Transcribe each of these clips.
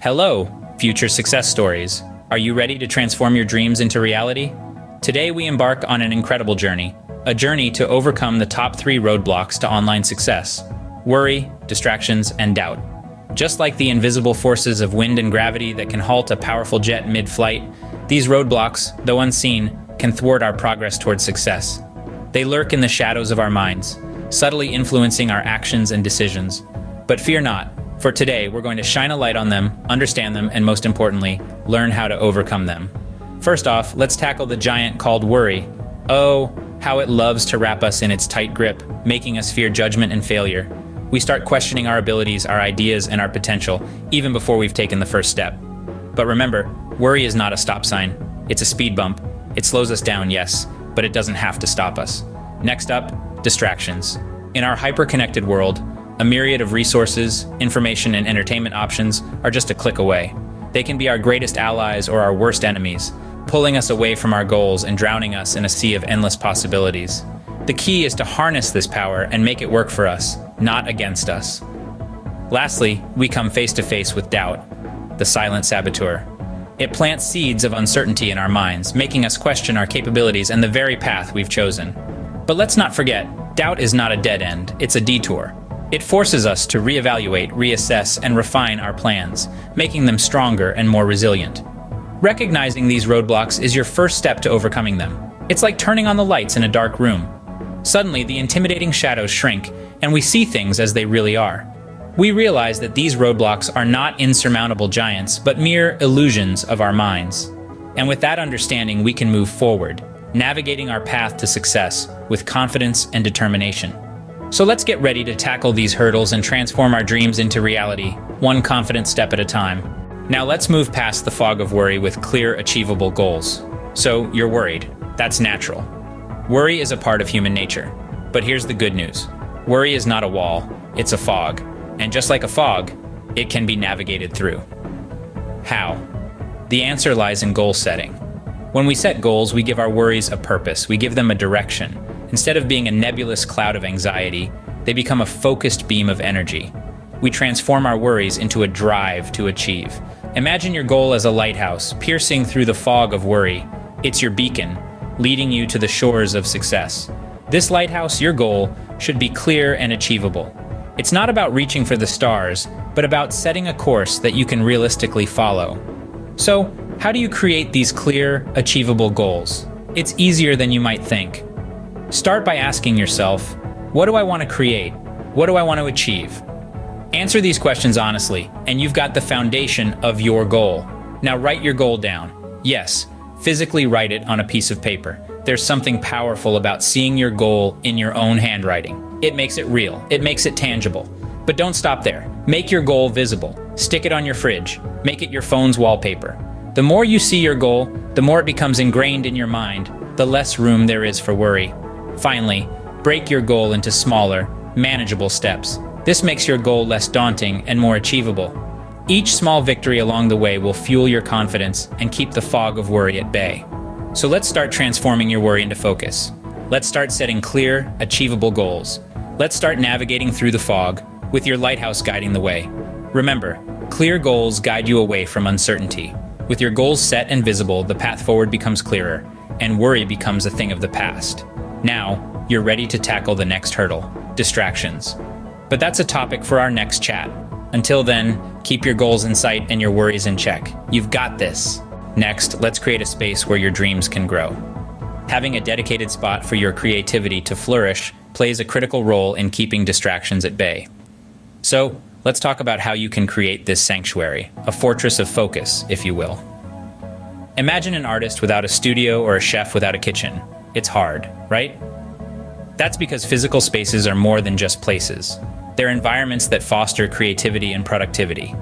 Hello, future success stories. Are you ready to transform your dreams into reality? Today we embark on an incredible journey, a journey to overcome the top 3 roadblocks to online success: worry, distractions, and doubt. Just like the invisible forces of wind and gravity that can halt a powerful jet mid-flight, these roadblocks, though unseen, can thwart our progress towards success. They lurk in the shadows of our minds, subtly influencing our actions and decisions. But fear not. For today, we're going to shine a light on them, understand them, and most importantly, learn how to overcome them. First off, let's tackle the giant called worry. Oh, how it loves to wrap us in its tight grip, making us fear judgment and failure. We start questioning our abilities, our ideas, and our potential, even before we've taken the first step. But remember, worry is not a stop sign. It's a speed bump. It slows us down, yes, but it doesn't have to stop us. Next up, distractions. In our hyper-connected world, a myriad of resources, information, and entertainment options are just a click away. They can be our greatest allies or our worst enemies, pulling us away from our goals and drowning us in a sea of endless possibilities. The key is to harness this power and make it work for us, not against us. Lastly, we come face to face with doubt, the silent saboteur. It plants seeds of uncertainty in our minds, making us question our capabilities and the very path we've chosen. But let's not forget, doubt is not a dead end, it's a detour. It forces us to reevaluate, reassess, and refine our plans, making them stronger and more resilient. Recognizing these roadblocks is your first step to overcoming them. It's like turning on the lights in a dark room. Suddenly, the intimidating shadows shrink, and we see things as they really are. We realize that these roadblocks are not insurmountable giants, but mere illusions of our minds. And with that understanding, we can move forward, navigating our path to success with confidence and determination. So let's get ready to tackle these hurdles and transform our dreams into reality, one confident step at a time. Now let's move past the fog of worry with clear, achievable goals. So you're worried. That's natural. Worry is a part of human nature. But here's the good news. Worry is not a wall, it's a fog. And just like a fog, it can be navigated through. How? The answer lies in goal setting. When we set goals, we give our worries a purpose. We give them a direction. Instead of being a nebulous cloud of anxiety, they become a focused beam of energy. We transform our worries into a drive to achieve. Imagine your goal as a lighthouse, piercing through the fog of worry. It's your beacon, leading you to the shores of success. This lighthouse, your goal, should be clear and achievable. It's not about reaching for the stars, but about setting a course that you can realistically follow. So, how do you create these clear, achievable goals? It's easier than you might think. Start by asking yourself, what do I want to create? What do I want to achieve? Answer these questions honestly, and you've got the foundation of your goal. Now write your goal down. Yes, physically write it on a piece of paper. There's something powerful about seeing your goal in your own handwriting. It makes it real. It makes it tangible. But don't stop there. Make your goal visible. Stick it on your fridge. Make it your phone's wallpaper. The more you see your goal, the more it becomes ingrained in your mind, the less room there is for worry. Finally, break your goal into smaller, manageable steps. This makes your goal less daunting and more achievable. Each small victory along the way will fuel your confidence and keep the fog of worry at bay. So let's start transforming your worry into focus. Let's start setting clear, achievable goals. Let's start navigating through the fog, with your lighthouse guiding the way. Remember, clear goals guide you away from uncertainty. With your goals set and visible, the path forward becomes clearer, and worry becomes a thing of the past. Now, you're ready to tackle the next hurdle, distractions. But that's a topic for our next chat. Until then, keep your goals in sight and your worries in check. You've got this. Next, let's create a space where your dreams can grow. Having a dedicated spot for your creativity to flourish plays a critical role in keeping distractions at bay. So, let's talk about how you can create this sanctuary, a fortress of focus, if you will. Imagine an artist without a studio or a chef without a kitchen. It's hard, right? That's because physical spaces are more than just places. They're environments that foster creativity and productivity.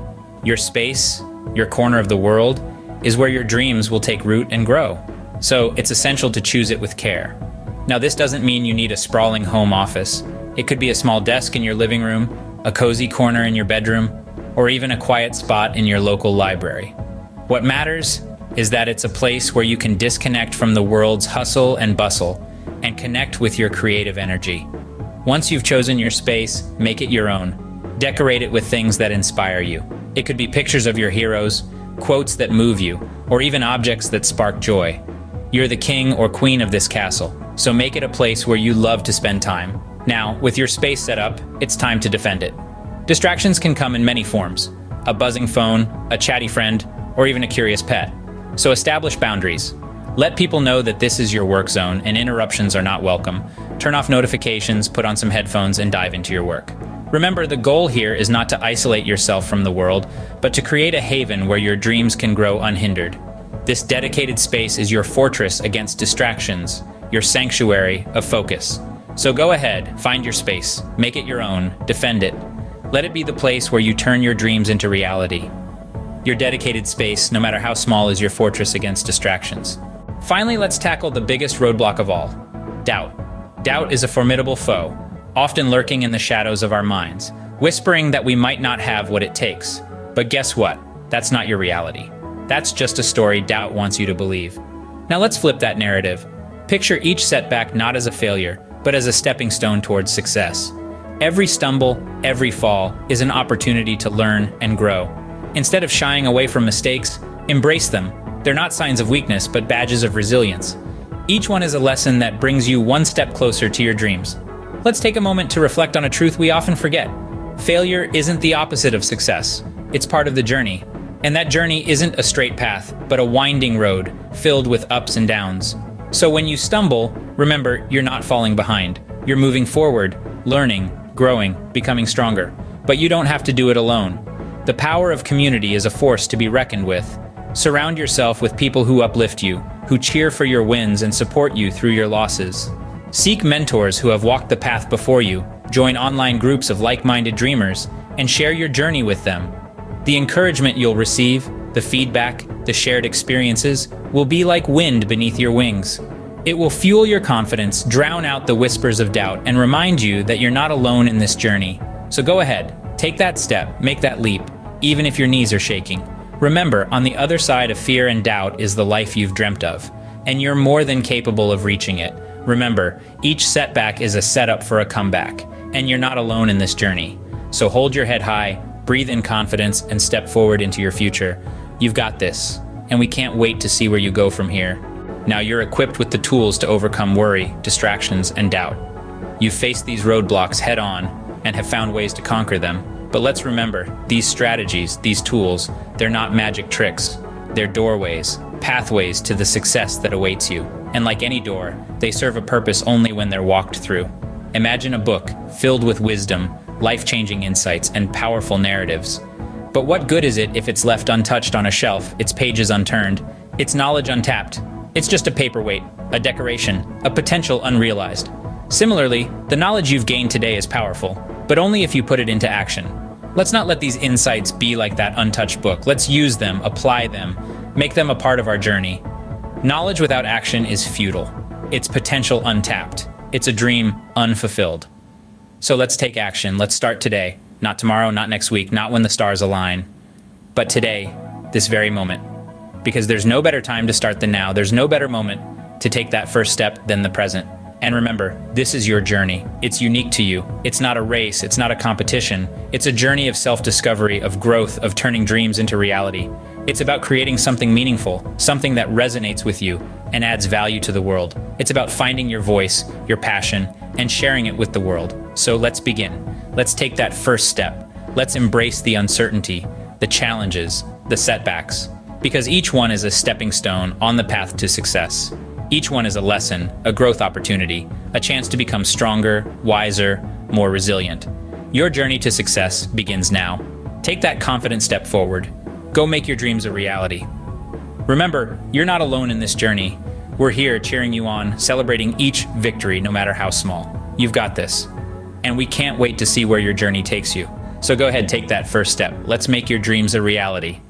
Your space, your corner of the world, is where your dreams will take root and grow. So it's essential to choose it with care. Now, this doesn't mean you need a sprawling home office. It could be a small desk in your living room, a cozy corner in your bedroom, or even a quiet spot in your local library. What matters is that it's a place where you can disconnect from the world's hustle and bustle and connect with your creative energy. Once you've chosen your space, make it your own. Decorate it with things that inspire you. It could be pictures of your heroes, quotes that move you, or even objects that spark joy. You're the king or queen of this castle, so make it a place where you love to spend time. Now, with your space set up, it's time to defend it. Distractions can come in many forms: a buzzing phone, a chatty friend, or even a curious pet. So establish boundaries. Let people know that this is your work zone and interruptions are not welcome. Turn off notifications, put on some headphones, and dive into your work. Remember, the goal here is not to isolate yourself from the world, but to create a haven where your dreams can grow unhindered. This dedicated space is your fortress against distractions, your sanctuary of focus. So go ahead, find your space, make it your own, defend it. Let it be the place where you turn your dreams into reality. Your dedicated space, no matter how small, is your fortress against distractions. Finally, let's tackle the biggest roadblock of all: doubt. Doubt is a formidable foe, often lurking in the shadows of our minds, whispering that we might not have what it takes. But guess what? That's not your reality. That's just a story doubt wants you to believe. Now let's flip that narrative. Picture each setback not as a failure, but as a stepping stone towards success. Every stumble, every fall, is an opportunity to learn and grow. Instead of shying away from mistakes, embrace them. They're not signs of weakness, but badges of resilience. Each one is a lesson that brings you one step closer to your dreams. Let's take a moment to reflect on a truth we often forget. Failure isn't the opposite of success. It's part of the journey. And that journey isn't a straight path, but a winding road filled with ups and downs. So when you stumble, remember, you're not falling behind. You're moving forward, learning, growing, becoming stronger. But you don't have to do it alone. The power of community is a force to be reckoned with. Surround yourself with people who uplift you, who cheer for your wins and support you through your losses. Seek mentors who have walked the path before you, join online groups of like-minded dreamers, and share your journey with them. The encouragement you'll receive, the feedback, the shared experiences, will be like wind beneath your wings. It will fuel your confidence, drown out the whispers of doubt, and remind you that you're not alone in this journey. So go ahead, take that step, make that leap, even if your knees are shaking. Remember, on the other side of fear and doubt is the life you've dreamt of, and you're more than capable of reaching it. Remember, each setback is a setup for a comeback, and you're not alone in this journey. So hold your head high, breathe in confidence, and step forward into your future. You've got this, and we can't wait to see where you go from here. Now you're equipped with the tools to overcome worry, distractions, and doubt. You've faced these roadblocks head on and have found ways to conquer them. But let's remember, these strategies, these tools, they're not magic tricks. They're doorways, pathways to the success that awaits you. And like any door, they serve a purpose only when they're walked through. Imagine a book filled with wisdom, life-changing insights, and powerful narratives. But what good is it if it's left untouched on a shelf, its pages unturned, its knowledge untapped? It's just a paperweight, a decoration, a potential unrealized. Similarly, the knowledge you've gained today is powerful, but only if you put it into action. Let's not let these insights be like that untouched book. Let's use them, apply them, make them a part of our journey. Knowledge without action is futile. It's potential untapped. It's a dream unfulfilled. So let's take action. Let's start today. Not tomorrow, not next week, not when the stars align. But today, this very moment. Because there's no better time to start than now. There's no better moment to take that first step than the present. And remember, this is your journey. It's unique to you. It's not a race. It's not a competition. It's a journey of self-discovery, of growth, of turning dreams into reality. It's about creating something meaningful, something that resonates with you and adds value to the world. It's about finding your voice, your passion, and sharing it with the world. So let's begin. Let's take that first step. Let's embrace the uncertainty, the challenges, the setbacks, because each one is a stepping stone on the path to success. Each one is a lesson, a growth opportunity, a chance to become stronger, wiser, more resilient. Your journey to success begins now. Take that confident step forward. Go make your dreams a reality. Remember, you're not alone in this journey. We're here cheering you on, celebrating each victory, no matter how small. You've got this. And we can't wait to see where your journey takes you. So go ahead, take that first step. Let's make your dreams a reality.